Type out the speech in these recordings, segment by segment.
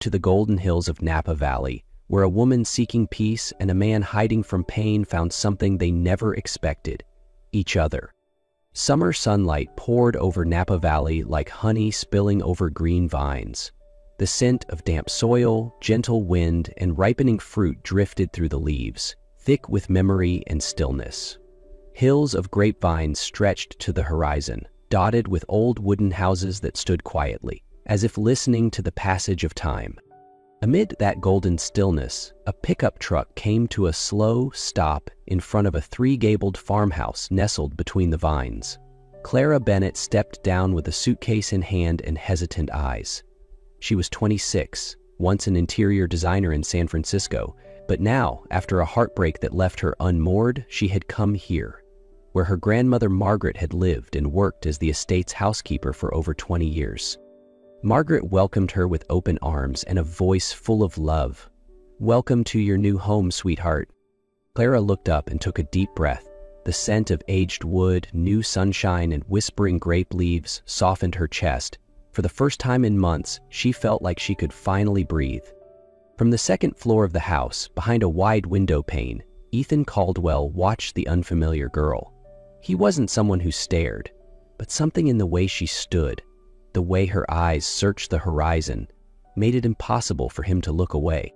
to the golden hills of Napa Valley, where a woman seeking peace and a man hiding from pain found something they never expected: each other. Summer sunlight poured over Napa Valley like honey spilling over green vines. The scent of damp soil, gentle wind, and ripening fruit drifted through the leaves, thick with memory and stillness. Hills of grapevines stretched to the horizon, dotted with old wooden houses that stood quietly, as if listening to the passage of time. Amid that golden stillness, a pickup truck came to a slow stop in front of a three-gabled farmhouse nestled between the vines. Clara Bennett stepped down with a suitcase in hand and hesitant eyes. She was 26, once an interior designer in San Francisco, but now, after a heartbreak that left her unmoored, she had come here, where her grandmother Margaret had lived and worked as the estate's housekeeper for over 20 years. Margaret welcomed her with open arms and a voice full of love. "Welcome to your new home, sweetheart." Clara looked up and took a deep breath. The scent of aged wood, new sunshine, and whispering grape leaves softened her chest. For the first time in months, she felt like she could finally breathe. From the second floor of the house, behind a wide window pane, Ethan Caldwell watched the unfamiliar girl. He wasn't someone who stared, but something in the way she stood, the way her eyes searched the horizon, made it impossible for him to look away.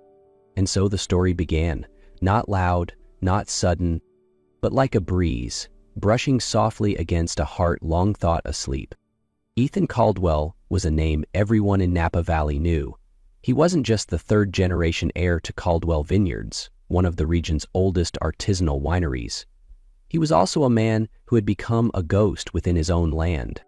And so the story began, not loud, not sudden, but like a breeze, brushing softly against a heart long thought asleep. Ethan Caldwell was a name everyone in Napa Valley knew. He wasn't just the third-generation heir to Caldwell Vineyards, one of the region's oldest artisanal wineries. He was also a man who had become a ghost within his own land.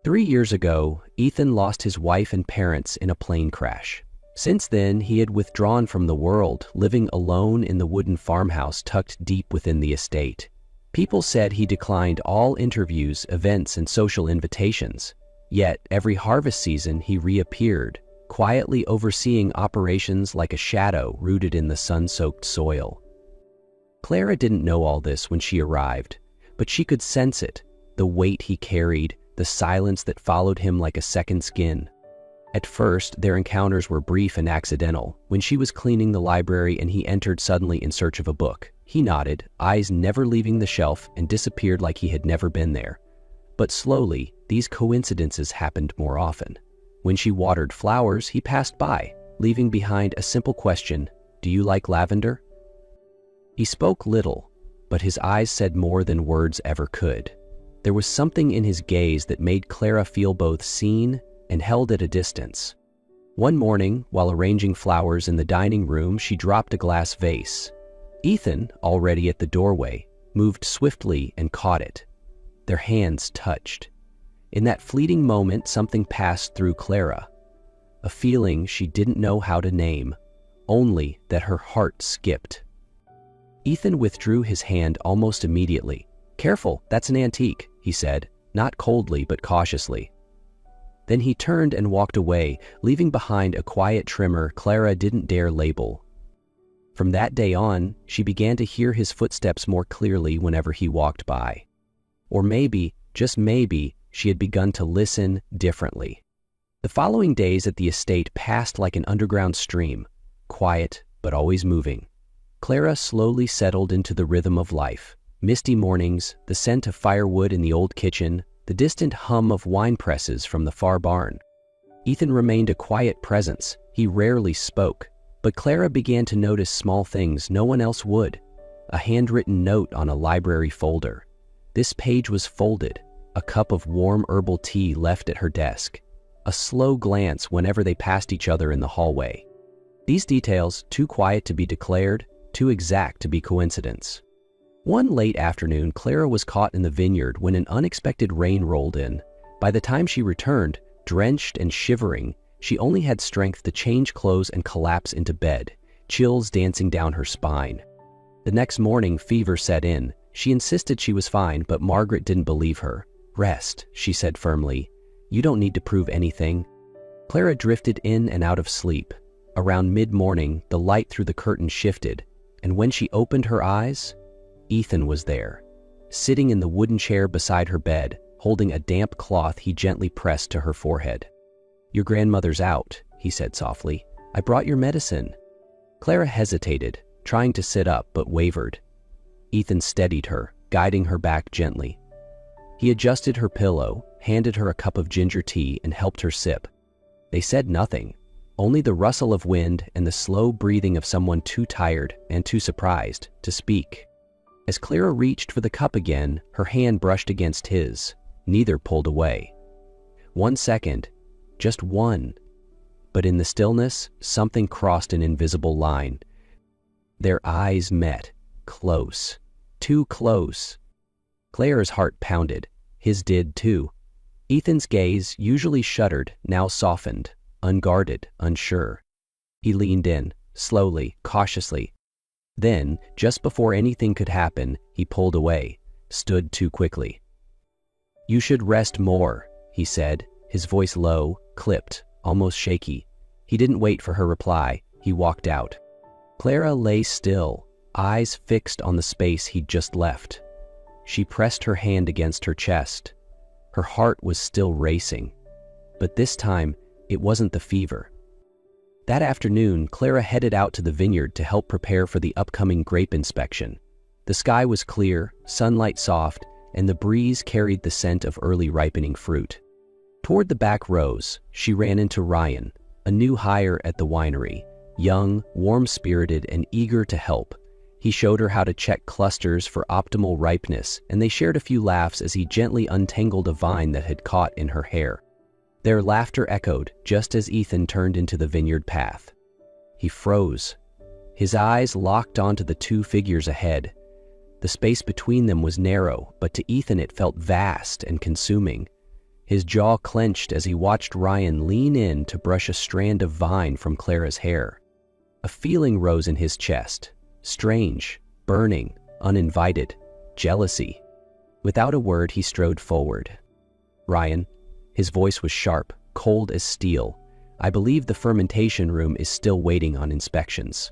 3 years ago, Ethan lost his wife and parents in a plane crash. Since then, he had withdrawn from the world, living alone in the wooden farmhouse tucked deep within the estate. People said he declined all interviews, events, and social invitations. Yet, every harvest season, he reappeared, quietly overseeing operations like a shadow rooted in the sun-soaked soil. Clara didn't know all this when she arrived, but she could sense it, the weight he carried, the silence that followed him like a second skin. At first, their encounters were brief and accidental. When she was cleaning the library and he entered suddenly in search of a book, he nodded, eyes never leaving the shelf, and disappeared like he had never been there. But slowly, these coincidences happened more often. When she watered flowers, he passed by, leaving behind a simple question: "Do you like lavender?" He spoke little, but his eyes said more than words ever could. There was something in his gaze that made Clara feel both seen and held at a distance. One morning, while arranging flowers in the dining room, she dropped a glass vase. Ethan, already at the doorway, moved swiftly and caught it. Their hands touched. In that fleeting moment, something passed through Clara. A feeling she didn't know how to name, only that her heart skipped. Ethan withdrew his hand almost immediately. "Careful, that's an antique," he said, not coldly but cautiously. Then he turned and walked away, leaving behind a quiet tremor Clara didn't dare label. From that day on, she began to hear his footsteps more clearly whenever he walked by. Or maybe, just maybe, she had begun to listen differently. The following days at the estate passed like an underground stream, quiet but always moving. Clara slowly settled into the rhythm of life. Misty mornings, the scent of firewood in the old kitchen, the distant hum of wine presses from the far barn. Ethan remained a quiet presence. He rarely spoke, but Clara began to notice small things no one else would. A handwritten note on a library folder. This page was folded, a cup of warm herbal tea left at her desk, a slow glance whenever they passed each other in the hallway. These details, too quiet to be declared, too exact to be coincidence. One late afternoon, Clara was caught in the vineyard when an unexpected rain rolled in. By the time she returned, drenched and shivering, she only had strength to change clothes and collapse into bed, chills dancing down her spine. The next morning, fever set in. She insisted she was fine, but Margaret didn't believe her. "Rest," she said firmly. "You don't need to prove anything." Clara drifted in and out of sleep. Around mid-morning, the light through the curtain shifted, and when she opened her eyes, Ethan was there, sitting in the wooden chair beside her bed, holding a damp cloth he gently pressed to her forehead. "Your grandmother's out," he said softly. I brought your medicine." Clara hesitated, trying to sit up but wavered. Ethan steadied her, guiding her back gently. He adjusted her pillow, handed her a cup of ginger tea, and helped her sip. They said nothing, only the rustle of wind and the slow breathing of someone too tired and too surprised to speak. As Clara reached for the cup again, her hand brushed against his. Neither pulled away. 1 second, just one. But in the stillness, something crossed an invisible line. Their eyes met, close, too close. Clara's heart pounded. His did too. Ethan's gaze, usually shuttered, now softened, unguarded, unsure. He leaned in, slowly, cautiously. Then, just before anything could happen, he pulled away, stood too quickly. "You should rest more," he said, his voice low, clipped, almost shaky. He didn't wait for her reply. He walked out. Clara lay still, eyes fixed on the space he'd just left. She pressed her hand against her chest. Her heart was still racing. But this time, it wasn't the fever. That afternoon, Clara headed out to the vineyard to help prepare for the upcoming grape inspection. The sky was clear, sunlight soft, and the breeze carried the scent of early ripening fruit. Toward the back rows, she ran into Ryan, a new hire at the winery, young, warm-spirited, and eager to help. He showed her how to check clusters for optimal ripeness, and they shared a few laughs as he gently untangled a vine that had caught in her hair. Their laughter echoed just as Ethan turned into the vineyard path. He froze. His eyes locked onto the two figures ahead. The space between them was narrow, but to Ethan it felt vast and consuming. His jaw clenched as he watched Ryan lean in to brush a strand of vine from Clara's hair. A feeling rose in his chest. Strange, burning, uninvited, jealousy. Without a word, he strode forward. "Ryan," his voice was sharp, cold as steel, "I believe the fermentation room is still waiting on inspections."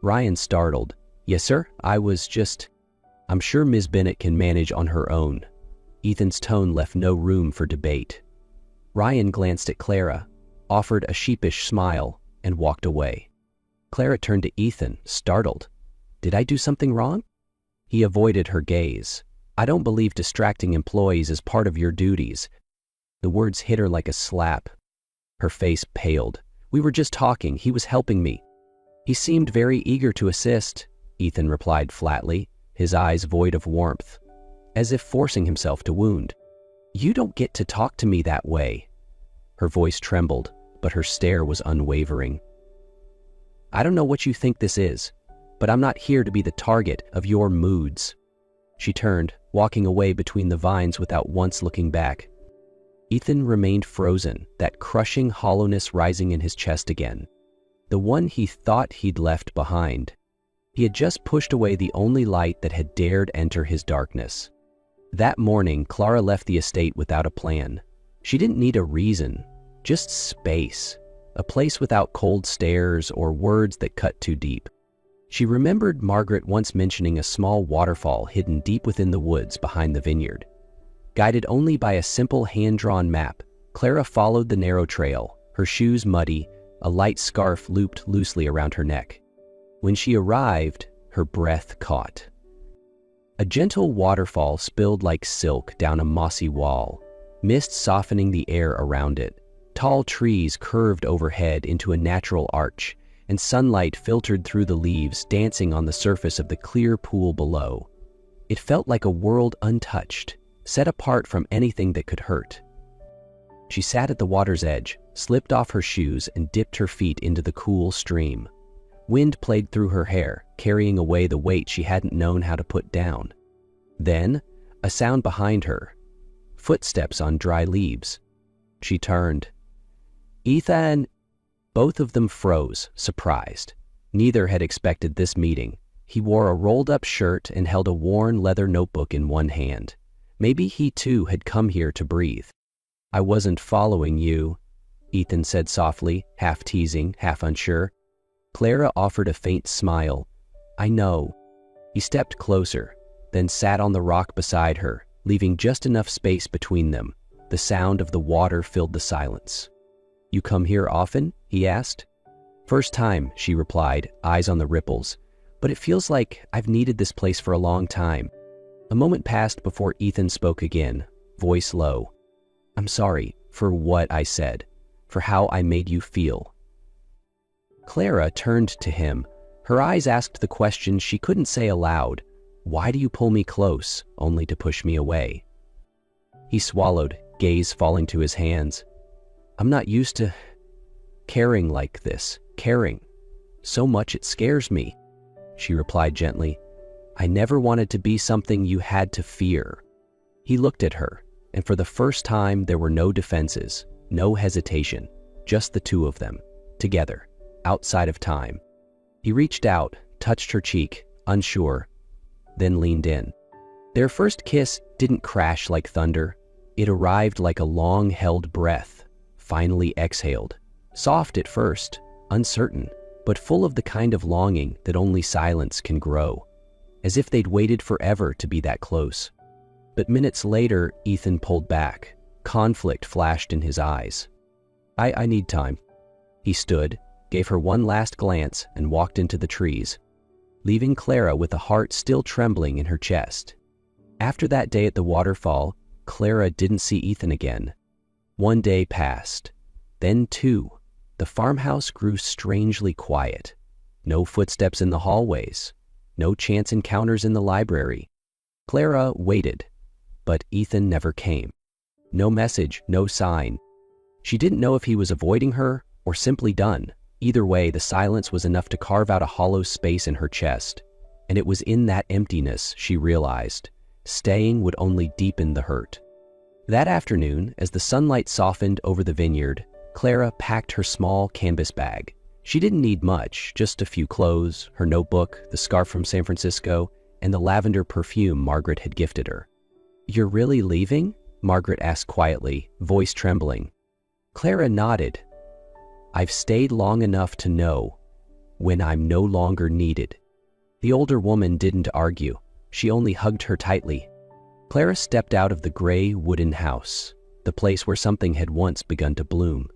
Ryan startled. "Yes, sir, I'm sure Ms. Bennett can manage on her own." Ethan's tone left no room for debate. Ryan glanced at Clara, offered a sheepish smile, and walked away. Clara turned to Ethan, startled. "Did I do something wrong?" He avoided her gaze. "I don't believe distracting employees is part of your duties." The words hit her like a slap. Her face paled. "We were just talking. He was helping me." "He seemed very eager to assist," Ethan replied flatly, his eyes void of warmth, as if forcing himself to wound. "You don't get to talk to me that way." Her voice trembled, but her stare was unwavering. "I don't know what you think this is, but I'm not here to be the target of your moods." She turned, walking away between the vines without once looking back. Ethan remained frozen, that crushing hollowness rising in his chest again. The one he thought he'd left behind. He had just pushed away the only light that had dared enter his darkness. That morning, Clara left the estate without a plan. She didn't need a reason, just space, a place without cold stares or words that cut too deep. She remembered Margaret once mentioning a small waterfall hidden deep within the woods behind the vineyard. Guided only by a simple hand-drawn map, Clara followed the narrow trail, her shoes muddy, a light scarf looped loosely around her neck. When she arrived, her breath caught. A gentle waterfall spilled like silk down a mossy wall, mist softening the air around it. Tall trees curved overhead into a natural arch, and sunlight filtered through the leaves, dancing on the surface of the clear pool below. It felt like a world untouched, set apart from anything that could hurt. She sat at the water's edge, slipped off her shoes, and dipped her feet into the cool stream. Wind played through her hair, carrying away the weight she hadn't known how to put down. Then, a sound behind her. Footsteps on dry leaves. She turned. "Ethan!" Both of them froze, surprised. Neither had expected this meeting. He wore a rolled-up shirt and held a worn leather notebook in one hand. Maybe he too had come here to breathe. "I wasn't following you," Ethan said softly, half teasing, half unsure. Clara offered a faint smile. "I know." He stepped closer, then sat on the rock beside her, leaving just enough space between them. The sound of the water filled the silence. "You come here often?" he asked. First time, she replied, eyes on the ripples. But it feels like I've needed this place for a long time. A moment passed before Ethan spoke again, voice low. I'm sorry for what I said, for how I made you feel. Clara turned to him. Her eyes asked the question she couldn't say aloud. Why do you pull me close, only to push me away? He swallowed, gaze falling to his hands. I'm not used to caring like this, caring. So much it scares me, she replied gently. I never wanted to be something you had to fear. He looked at her, and for the first time there were no defenses, no hesitation, just the two of them, together, outside of time. He reached out, touched her cheek, unsure, then leaned in. Their first kiss didn't crash like thunder. It arrived like a long-held breath, finally exhaled. Soft at first, uncertain, but full of the kind of longing that only silence can grow. As if they'd waited forever to be that close. But minutes later, Ethan pulled back. Conflict flashed in his eyes. I need time. He stood, gave her one last glance, and walked into the trees, leaving Clara with a heart still trembling in her chest. After that day at the waterfall, Clara didn't see Ethan again. One day passed. Then two. The farmhouse grew strangely quiet. No footsteps in the hallways. No chance encounters in the library. Clara waited, but Ethan never came. No message, no sign. She didn't know if he was avoiding her or simply done. Either way, the silence was enough to carve out a hollow space in her chest. And it was in that emptiness she realized staying would only deepen the hurt. That afternoon, as the sunlight softened over the vineyard, Clara packed her small canvas bag. She didn't need much, just a few clothes, her notebook, the scarf from San Francisco, and the lavender perfume Margaret had gifted her. You're really leaving? Margaret asked quietly, voice trembling. Clara nodded. I've stayed long enough to know when I'm no longer needed. The older woman didn't argue. She only hugged her tightly. Clara stepped out of the gray wooden house, the place where something had once begun to bloom.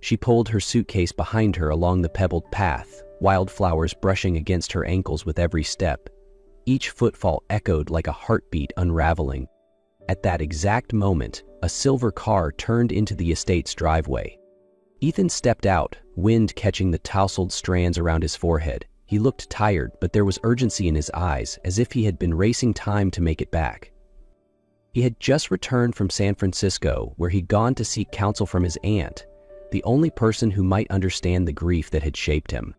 She pulled her suitcase behind her along the pebbled path, wildflowers brushing against her ankles with every step. Each footfall echoed like a heartbeat unraveling. At that exact moment, a silver car turned into the estate's driveway. Ethan stepped out, wind catching the tousled strands around his forehead. He looked tired, but there was urgency in his eyes, as if he had been racing time to make it back. He had just returned from San Francisco, where he'd gone to seek counsel from his aunt, the only person who might understand the grief that had shaped him.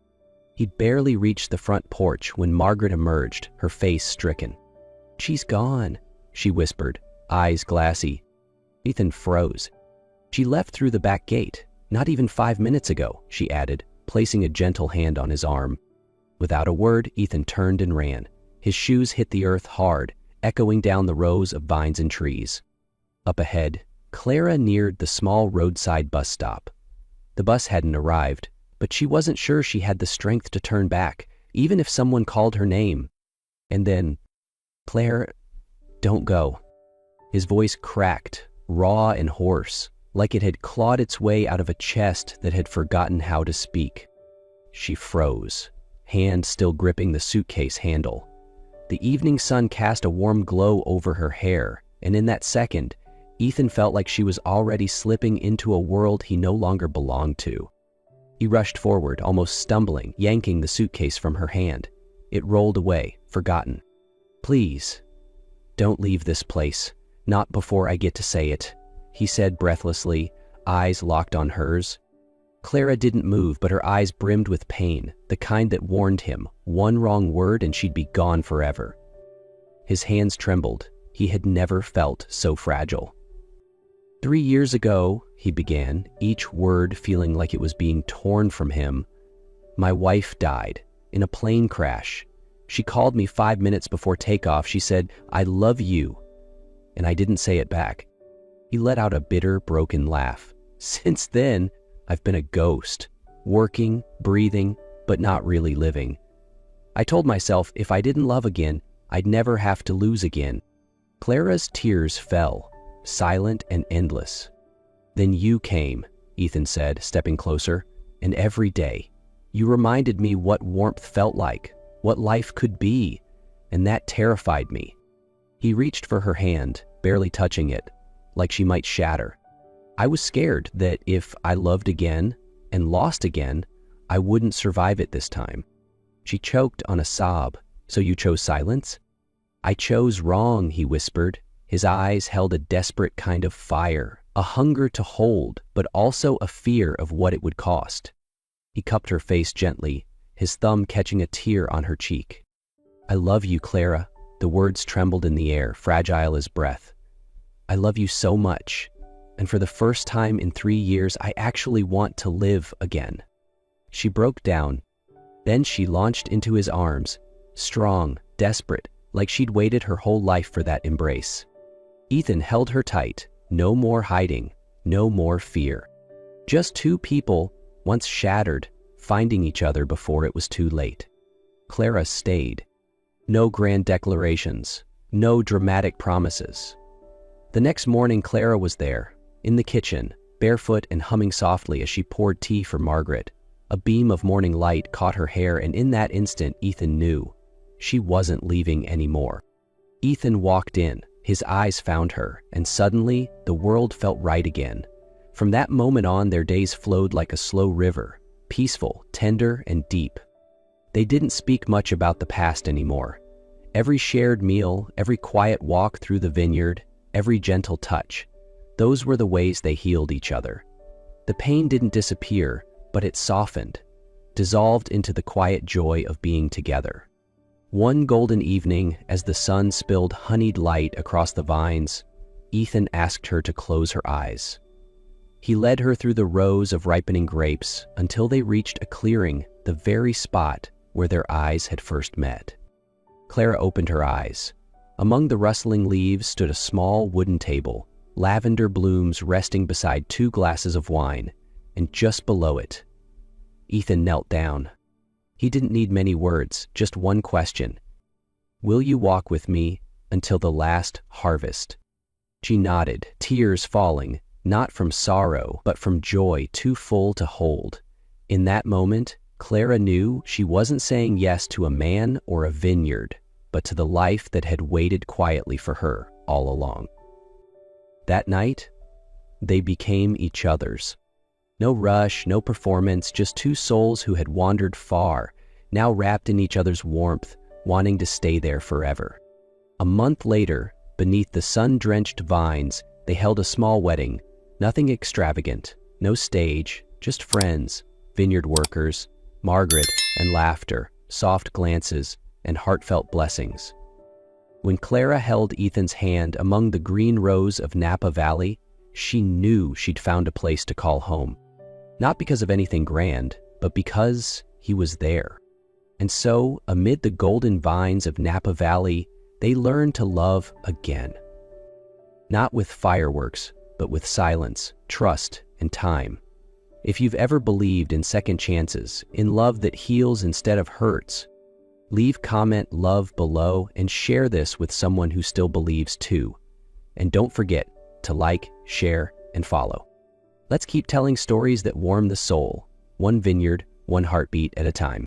He'd barely reached the front porch when Margaret emerged, her face stricken. She's gone, she whispered, eyes glassy. Ethan froze. She left through the back gate, not even 5 minutes ago, she added, placing a gentle hand on his arm. Without a word, Ethan turned and ran. His shoes hit the earth hard, echoing down the rows of vines and trees. Up ahead, Clara neared the small roadside bus stop. The bus hadn't arrived, but she wasn't sure she had the strength to turn back, even if someone called her name. And then, Claire, don't go. His voice cracked, raw and hoarse, like it had clawed its way out of a chest that had forgotten how to speak. She froze, hand still gripping the suitcase handle. The evening sun cast a warm glow over her hair, and in that second, Ethan felt like she was already slipping into a world he no longer belonged to. He rushed forward, almost stumbling, yanking the suitcase from her hand. It rolled away, forgotten. Please, don't leave this place. Not before I get to say it, he said breathlessly, eyes locked on hers. Clara didn't move, but her eyes brimmed with pain, the kind that warned him, one wrong word and she'd be gone forever. His hands trembled. He had never felt so fragile. 3 years ago, he began, each word feeling like it was being torn from him. My wife died in a plane crash. She called me 5 minutes before takeoff. She said, I love you. And I didn't say it back. He let out a bitter, broken laugh. Since then, I've been a ghost, working, breathing, but not really living. I told myself if I didn't love again, I'd never have to lose again. Clara's tears fell, silent and endless. Then you came, Ethan said, stepping closer, and every day, You reminded me what warmth felt like, what life could be, and that terrified me." He reached for her hand, barely touching it, like she might shatter. "I was scared that if I loved again and lost again, I wouldn't survive it this time." She choked on a sob. "So you chose silence?" "I chose wrong," he whispered. His eyes held a desperate kind of fire, a hunger to hold, but also a fear of what it would cost. He cupped her face gently, his thumb catching a tear on her cheek. "I love you, Clara." The words trembled in the air, fragile as breath. "I love you so much, and for the first time in 3 years, I actually want to live again." She broke down. Then she launched into his arms, strong, desperate, like she'd waited her whole life for that embrace. Ethan held her tight. No more hiding, no more fear. Just two people, once shattered, finding each other before it was too late. Clara stayed. No grand declarations, no dramatic promises. The next morning, Clara was there, in the kitchen, barefoot and humming softly as she poured tea for Margaret. A beam of morning light caught her hair, and in that instant, Ethan knew she wasn't leaving anymore. Ethan walked in, his eyes found her, and suddenly, the world felt right again. From that moment on, their days flowed like a slow river, peaceful, tender, and deep. They didn't speak much about the past anymore. Every shared meal, every quiet walk through the vineyard, every gentle touch, those were the ways they healed each other. The pain didn't disappear, but it softened, dissolved into the quiet joy of being together. One golden evening, as the sun spilled honeyed light across the vines, Ethan asked her to close her eyes. He led her through the rows of ripening grapes until they reached a clearing, the very spot where their eyes had first met. Clara opened her eyes. Among the rustling leaves stood a small wooden table, lavender blooms resting beside 2 glasses of wine, and just below it, Ethan knelt down. He didn't need many words, just one question. "Will you walk with me until the last harvest?" She nodded, tears falling, not from sorrow, but from joy too full to hold. In that moment, Clara knew she wasn't saying yes to a man or a vineyard, but to the life that had waited quietly for her all along. That night, they became each other's. No rush, no performance, just 2 souls who had wandered far, now wrapped in each other's warmth, wanting to stay there forever. A month later, beneath the sun-drenched vines, they held a small wedding, nothing extravagant, no stage, just friends, vineyard workers, Margaret, and laughter, soft glances, and heartfelt blessings. When Clara held Ethan's hand among the green rows of Napa Valley, she knew she'd found a place to call home. Not because of anything grand, but because he was there. And so, amid the golden vines of Napa Valley, they learned to love again. Not with fireworks, but with silence, trust, and time. If you've ever believed in second chances, in love that heals instead of hurts, leave comment love below and share this with someone who still believes too. And don't forget to like, share, and follow. Let's keep telling stories that warm the soul, one vineyard, one heartbeat at a time.